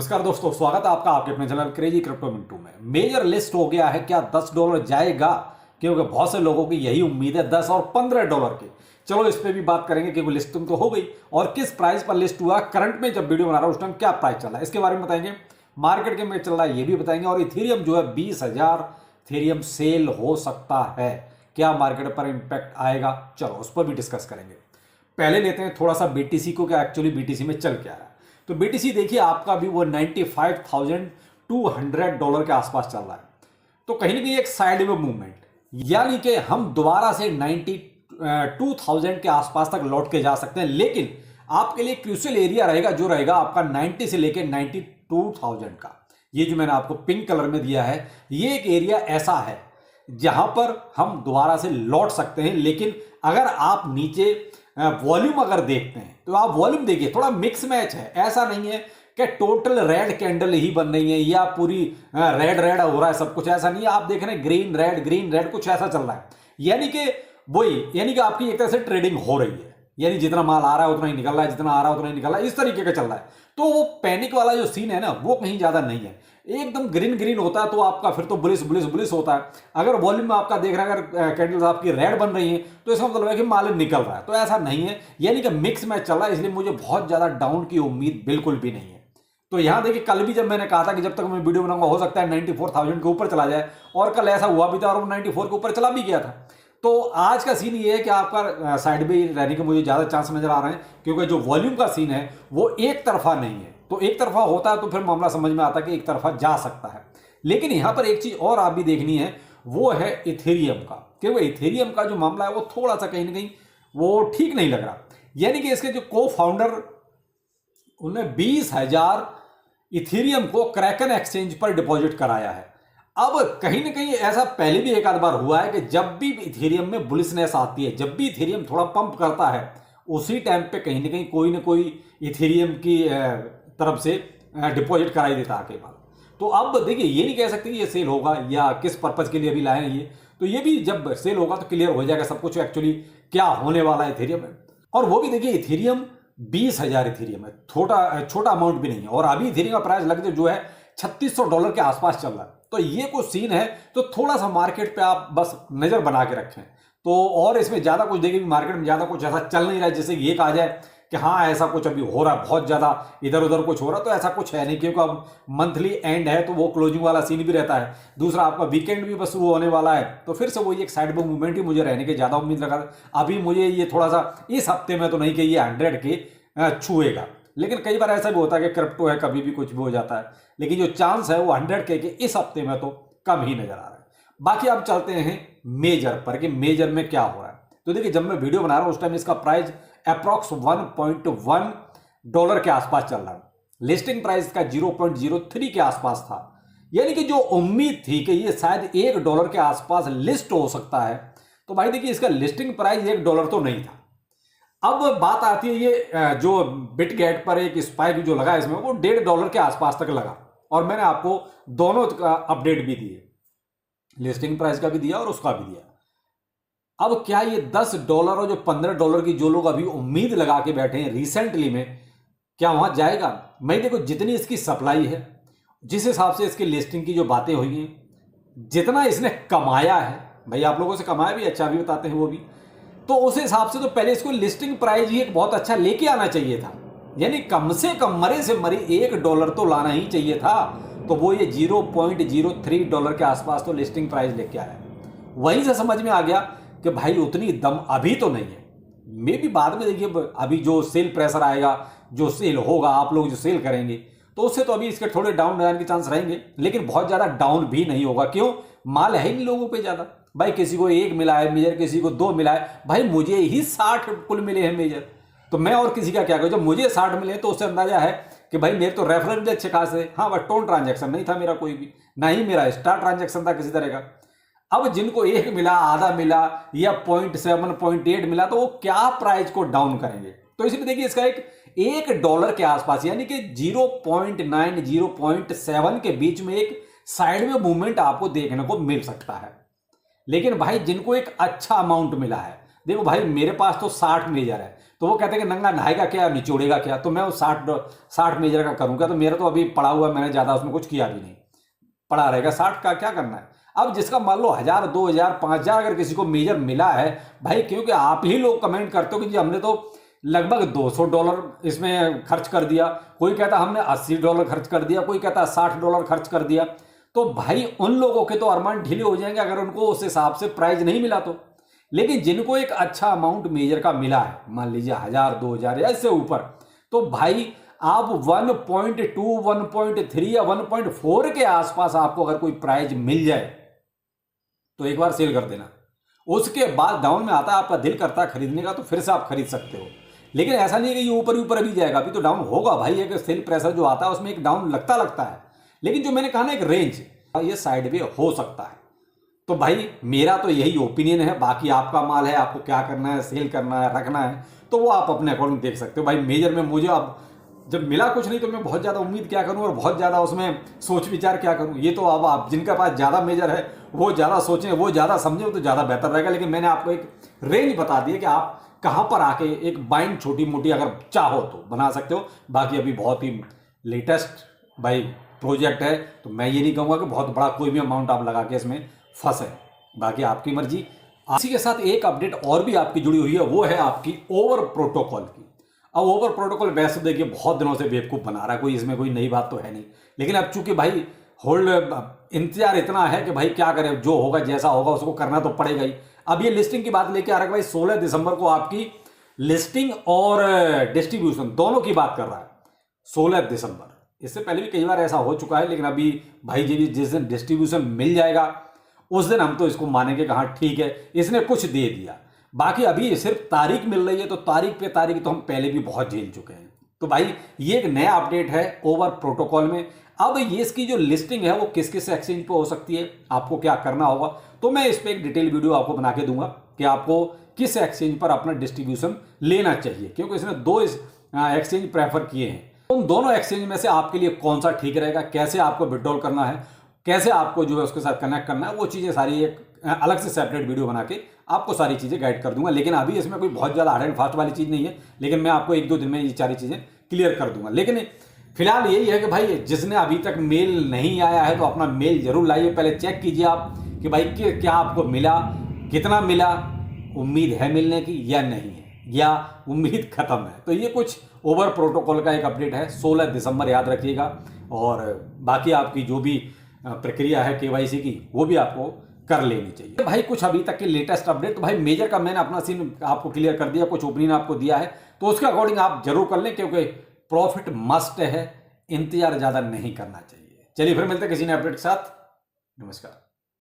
नमस्कार दोस्तों, स्वागत है आपका आपके अपने चैनल क्रेजी क्रिप्टो मिंटू में। मेजर लिस्ट हो गया है, क्या $10 जाएगा? क्योंकि बहुत से लोगों की यही उम्मीद है, 10 और $15 की। चलो इस पे भी बात करेंगे क्योंकि लिस्टिंग तो हो गई और किस प्राइस पर लिस्ट हुआ, करंट में जब वीडियो बना रहा हूं उस टाइम क्या प्राइस चल रहा है इसके बारे में बताएंगे। मार्केट के में चल रहा है ये भी बताएंगे और इथेरियम जो है 20,000 इथेरियम सेल हो सकता है, क्या मार्केट पर इंपैक्ट आएगा, चलो उस पर भी डिस्कस करेंगे। पहले लेते हैं थोड़ा सा बीटीसी को, क्या एक्चुअली बीटीसी में चल क्या रहा है। तो बीटीसी देखिए आपका भी वो $95,200 के आसपास चल रहा है। तो कहीं ना कहीं एक साइड में मूवमेंट, यानी कि हम दोबारा से 92,000 के आसपास तक लौट के जा सकते हैं, लेकिन आपके लिए क्रूशियल एरिया रहेगा जो रहेगा आपका 90 से लेकर 92,000 का। ये जो मैंने आपको पिंक कलर में दिया है, ये एक एरिया ऐसा है जहां पर हम दोबारा से लौट सकते हैं। लेकिन अगर आप नीचे वॉल्यूम अगर देखते हैं तो आप वॉल्यूम देखिए, थोड़ा मिक्स मैच है। ऐसा नहीं है कि टोटल रेड कैंडल ही बन रही है या पूरी रेड रेड हो रहा है सब कुछ, ऐसा नहीं है। आप देख रहे हैं ग्रीन रेड कुछ ऐसा चल रहा है, यानी कि आपकी एक तरह से ट्रेडिंग हो रही है, यानी जितना माल आ रहा है उतना ही निकल रहा है, जितना आ रहा है उतना ही निकल रहा है, इस तरीके का चल रहा है। तो वो पैनिक वाला जो सीन है ना, वो कहीं ज्यादा नहीं है। एकदम ग्रीन होता है तो आपका फिर तो बुलिस होता है। अगर वॉल्यूम में आपका देख रहा है, अगर कैंडल्स आपकी रेड बन रही हैं तो इसका मतलब है कि माल निकल रहा है। तो ऐसा नहीं है, यानी कि मिक्स मैच चल रहा है, इसलिए मुझे बहुत ज्यादा डाउन की उम्मीद बिल्कुल भी नहीं है। तो यहां देखिए, कल भी जब मैंने कहा था कि जब तक मैं वीडियो बनाऊंगा हो सकता है 94,000 के ऊपर चला जाए, और कल ऐसा हुआ भी था और वो 94 के ऊपर चला भी गया था। तो आज का सीन ये है कि आपका साइड में रहने के मुझे ज्यादा चांस नजर आ रहे हैं, क्योंकि जो वॉल्यूम का सीन है वो एक तरफा नहीं है। तो एक तरफा होता है तो फिर मामला समझ में आता है कि एक तरफा जा सकता है। लेकिन यहां पर एक चीज और आप भी देखनी है, वो है इथेरियम का, क्योंकि इथेरियम का जो मामला है वो थोड़ा सा कहीं ना कहीं वो ठीक नहीं लग रहा। यानी कि इसके जो को फाउंडर, उन्होंने 20,000 इथेरियम को क्रैकन एक्सचेंज पर डिपॉजिट कराया है। अब कहीं ना कहीं ऐसा पहले भी एक आध बार हुआ है कि जब भी इथेरियम में बुलिसनेस आती है, जब भी इथेरियम थोड़ा पंप करता है, उसी टाइम पे कहीं ना कोई इथेरियम की तरफ से डिपॉजिट कराई देता है कई बार। तो अब देखिए, ये नहीं कह सकते कि ये सेल होगा या किस पर्पज के लिए अभी लाए हैं ये, तो ये भी जब सेल होगा तो क्लियर हो जाएगा सब कुछ एक्चुअली क्या होने वाला है इथेरियम में। और वो भी देखिए, इथेरियम 20,000 इथेरियम है, छोटा अमाउंट भी नहीं है। और अभी इथेरियम का प्राइस लगभग जो है $3,600 के आसपास चल रहा है। तो ये कुछ सीन है, तो थोड़ा सा मार्केट पे आप बस नजर बना के रखें। तो और इसमें ज्यादा कुछ देखिए, मार्केट में ज्यादा कुछ ऐसा चल नहीं रहा है जैसे ये कहा जाए कि हाँ ऐसा कुछ अभी हो रहा है, बहुत ज्यादा इधर उधर कुछ हो रहा है। तो ऐसा कुछ है नहीं, क्योंकि अब मंथली एंड है तो वो क्लोजिंग वाला सीन भी रहता है। दूसरा, आपका वीकेंड भी बस शुरू होने वाला है, तो फिर से वही एक साइड में मूवमेंट ही मुझे रहने की ज्यादा उम्मीद रखा था। अभी मुझे ये थोड़ा सा इस हफ्ते में तो नहीं कि ये 100 के छुएगा, लेकिन कई बार ऐसा भी होता है कि क्रिप्टो है, कभी भी कुछ भी हो जाता है। लेकिन जो चांस है वो 100 के इस हफ्ते में तो कम ही नजर आ रहा है। बाकी आप चलते हैं मेजर पर कि मेजर में क्या हो रहा है। तो देखिए, जब मैं वीडियो बना रहा हूं उस टाइम इसका प्राइस अप्रॉक्स $1.1 के आसपास चल रहा है। लिस्टिंग प्राइस का 0.03 के आसपास था, यानी कि जो उम्मीद थी कि ये शायद $1 के आसपास लिस्ट हो सकता है, तो भाई देखिए इसका लिस्टिंग प्राइस $1 तो नहीं था। अब बात आती है ये जो बिटगेट पर एक स्पाइक जो लगा इसमें, वो $1.5 के आसपास तक लगा। और मैंने आपको दोनों का अपडेट भी दिए, लिस्टिंग प्राइस का भी दिया और उसका भी दिया। अब क्या ये $10 और जो $15 की जो लोग अभी उम्मीद लगा के बैठे हैं रिसेंटली में, क्या वहां जाएगा? मैं देखो, जितनी इसकी सप्लाई है, जिस हिसाब से इसकी लिस्टिंग की जो बातें हुई हैं, जितना इसने कमाया है, भाई आप लोगों से कमाया भी अच्छा भी बताते हैं वो भी, तो उस हिसाब से तो पहले इसको लिस्टिंग प्राइस ही एक बहुत अच्छा लेके आना चाहिए था। यानी कम से कम मरे से मरे $1 तो लाना ही चाहिए था। तो वो ये $0.03 के आसपास तो लिस्टिंग प्राइस लेके आया। वहीं से समझ में आ गया कि भाई उतनी दम अभी तो नहीं है। मे भी बाद में देखिए, अभी जो सेल प्रेशर आएगा, जो सेल होगा, आप लोग जो सेल करेंगे, तो उससे तो अभी इसके थोड़े डाउन जाने के चांस रहेंगे, लेकिन बहुत ज्यादा डाउन भी नहीं होगा। क्यों? माल है इन लोगों पे ज्यादा। भाई किसी को 1 मिला है मेजर, किसी को 2 मिला है, भाई मुझे ही 60 कुल मिले हैं मेजर, तो मैं और किसी का क्या करूं? जब मुझे 60 मिले तो उससे अंदाजा है कि भाई मेरे तो रेफरल भी अच्छे खास है। हाँ, बट टोन ट्रांजेक्शन नहीं था मेरा कोई भी, ना ही मेरा स्टार ट्रांजेक्शन था किसी तरह का। अब जिनको 1 मिला, आधा मिला या 0.7 0.8 मिला, तो वो क्या प्राइस को डाउन करेंगे? तो इसलिए देखिए, इसका $1 के आसपास, यानी कि 0.9 0.7 के बीच में एक साइड में मूवमेंट आपको देखने को मिल सकता है। लेकिन भाई जिनको एक अच्छा अमाउंट मिला है, देखो भाई मेरे पास तो 60 मेजर है, तो वो कहते हैं कि नंगा नहाएगा क्या, निचोड़ेगा क्या, तो मैं वो 60 मेजर का करूँगा। तो मेरा तो अभी पड़ा हुआ, मैंने ज़्यादा उसमें कुछ किया भी नहीं, पड़ा रहेगा। 60 का क्या करना है। अब जिसका मान लो 1000, 2000, 5000 अगर किसी को मेजर मिला है भाई, क्योंकि आप ही लोग कमेंट करते हो कि जी हमने तो लगभग $200 इसमें खर्च कर दिया, कोई कहता हमने $80 खर्च कर दिया, कोई कहता $60 खर्च कर दिया। तो भाई उन लोगों के तो अरमान ढीले हो जाएंगे अगर उनको उस हिसाब से प्राइज नहीं मिला तो। लेकिन जिनको एक अच्छा अमाउंट मेजर का मिला है, मान लीजिए 1000, 2000 या इससे ऊपर, तो भाई आप 1.2, 1.3 या 1.4 के आसपास आपको अगर कोई प्राइज मिल जाए तो एक बार सेल कर देना। उसके बाद डाउन में आता है, आपका दिल करता है खरीदने का तो फिर से आप खरीद सकते हो। लेकिन ऐसा नहीं है कि ये ऊपर ही ऊपर अभी जाएगा, अभी तो डाउन होगा भाई। एक सेल प्रेशर जो आता है उसमें एक डाउन लगता है। लेकिन जो मैंने कहा ना एक रेंज, ये साइड वे हो सकता है। तो भाई मेरा तो यही ओपिनियन है, बाकी आपका माल है, आपको क्या करना है, सेल करना है, रखना है, तो वो आप अपने अकॉर्डिंग देख सकते हो। भाई मेजर में मुझे अब जब मिला कुछ नहीं तो मैं बहुत ज़्यादा उम्मीद क्या करूं और बहुत ज़्यादा उसमें सोच विचार क्या करूं। ये तो अब आप जिनके पास ज़्यादा मेजर है वो ज़्यादा सोचें, वो ज़्यादा समझें तो ज़्यादा बेहतर रहेगा। लेकिन मैंने आपको एक रेंज बता दी है कि आप कहाँ पर आके एक बाइंड छोटी मोटी अगर चाहो तो बना सकते हो। बाकी अभी बहुत ही लेटेस्ट भाई प्रोजेक्ट है, तो मैं ये नहीं कहूँगा कि बहुत बड़ा कोई भी अमाउंट आप लगा के इसमें फंसे, बाकी आपकी मर्जी। इसी के साथ एक अपडेट और भी आपकी जुड़ी हुई है, वो है आपकी ओवर प्रोटोकॉल की। अब ओवर प्रोटोकॉल वैसे देखिए बहुत दिनों से बेवकूफ़ बना रहा है, कोई इसमें कोई नई बात तो है नहीं। लेकिन अब चूंकि भाई होल्ड इंतजार इतना है कि भाई क्या करें, जो होगा जैसा होगा उसको करना तो पड़ेगा ही। अब ये लिस्टिंग की बात लेके आ रहा है भाई, 16 दिसंबर को आपकी लिस्टिंग और डिस्ट्रीब्यूशन दोनों की बात कर रहा है। 16 दिसंबर, इससे पहले भी कई बार ऐसा हो चुका है। लेकिन अभी भाई जिस दिन डिस्ट्रीब्यूशन मिल जाएगा उस दिन हम तो इसको मानेंगे कि हाँ ठीक है इसने कुछ दे दिया। बाकी अभी सिर्फ तारीख मिल रही है, तो तारीख पे तारीख तो हम पहले भी बहुत झेल चुके हैं। तो भाई ये एक नया अपडेट है ओवर प्रोटोकॉल में। अब ये इसकी जो लिस्टिंग है वो किस किस एक्सचेंज पे हो सकती है, आपको क्या करना होगा, तो मैं इस पर एक डिटेल वीडियो आपको बना के दूंगा कि आपको किस एक्सचेंज पर अपना डिस्ट्रीब्यूशन लेना चाहिए। क्योंकि इसने 2 एक्सचेंज प्रेफर किए हैं, उन दोनों एक्सचेंज में से आपके लिए कौन सा ठीक रहेगा, कैसे आपको विड्रॉल करना है, कैसे आपको जो है उसके साथ कनेक्ट करना है, वो चीज़ें सारी एक अलग से सेपरेट वीडियो बना के आपको सारी चीज़ें गाइड कर दूंगा। लेकिन अभी इसमें कोई बहुत ज़्यादा हार्ड एंड फास्ट वाली चीज़ नहीं है, लेकिन मैं आपको 1-2 दिन में ये सारी चीज़ें क्लियर कर दूंगा। लेकिन फिलहाल यही है कि भाई जिसने अभी तक मेल नहीं आया है तो अपना मेल जरूर लाइए, पहले चेक कीजिए आप कि भाई क्या आपको मिला, कितना मिला, उम्मीद है मिलने की या नहीं है, या उम्मीद खत्म है। तो ये कुछ ओवर प्रोटोकॉल का एक अपडेट है, 16 दिसंबर याद रखिएगा। और बाकी आपकी जो भी प्रक्रिया है केवाईसी की वो भी आपको कर लेनी चाहिए। भाई कुछ अभी तक के लेटेस्ट अपडेट, तो भाई मेजर का मैंने अपना सीन आपको क्लियर कर दिया, कुछ ओपिनियन आपको दिया है, तो उसके अकॉर्डिंग आप जरूर कर लें, क्योंकि प्रॉफिट मस्ट है, इंतजार ज्यादा नहीं करना चाहिए। चलिए फिर मिलते हैं किसी नए अपडेट के साथ, नमस्कार।